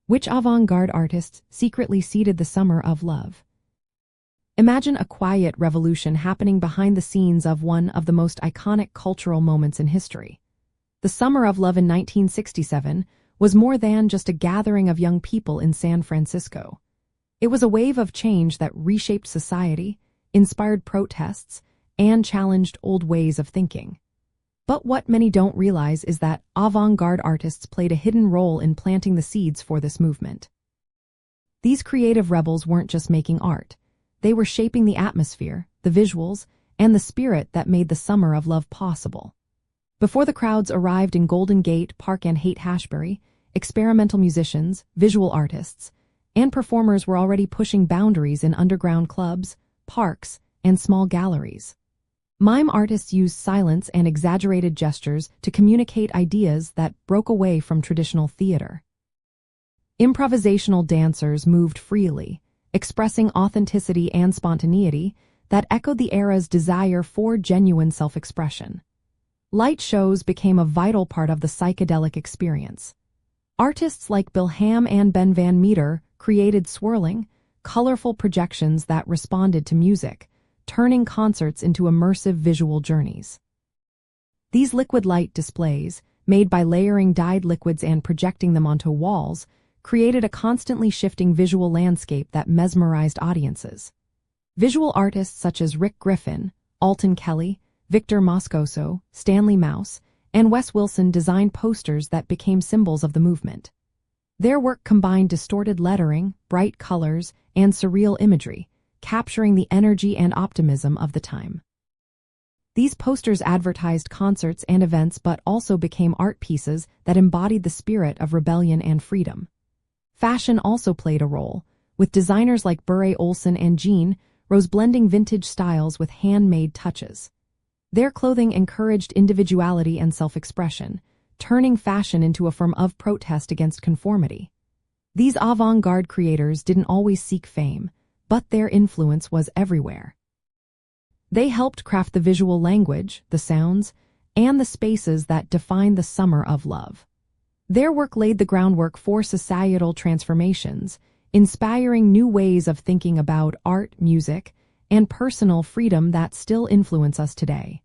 Which avant-garde artists secretly seeded the summer of love? Imagine a quiet revolution happening behind the scenes of one of the most iconic cultural moments in history. The Summer of Love in 1967 was more than just a gathering of young people in San Francisco. It was a wave of change that reshaped society, inspired protests, and challenged old ways of thinking. But what many don't realize is that avant-garde artists played a hidden role in planting the seeds for this movement. These creative rebels weren't just making art. They were shaping the atmosphere, the visuals, and the spirit that made the Summer of Love possible. Before the crowds arrived in Golden Gate Park and Haight-Ashbury, experimental musicians, visual artists, and performers were already pushing boundaries in underground clubs, parks, and small galleries. Mime artists used silence and exaggerated gestures to communicate ideas that broke away from traditional theater. Improvisational dancers moved freely, expressing authenticity and spontaneity that echoed the era's desire for genuine self-expression. Light shows became a vital part of the psychedelic experience. Artists like Bill Ham and Ben Van Meter created swirling, colorful projections that responded to music, turning concerts into immersive visual journeys. These liquid light displays, made by layering dyed liquids and projecting them onto walls, created a constantly shifting visual landscape that mesmerized audiences. Visual artists such as Rick Griffin, Alton Kelly, Victor Moscoso, Stanley Mouse, and Wes Wilson designed posters that became symbols of the movement. Their work combined distorted lettering, bright colors, and surreal imagery, capturing the energy and optimism of the time. These posters advertised concerts and events but also became art pieces that embodied the spirit of rebellion and freedom. Fashion also played a role, with designers like Bure Olson and Jean Rose blending vintage styles with handmade touches. Their clothing encouraged individuality and self-expression, turning fashion into a form of protest against conformity. These avant-garde creators didn't always seek fame, but their influence was everywhere. They helped craft the visual language, the sounds, and the spaces that defined the Summer of Love. Their work laid the groundwork for societal transformations, inspiring new ways of thinking about art, music, and personal freedom that still influence us today.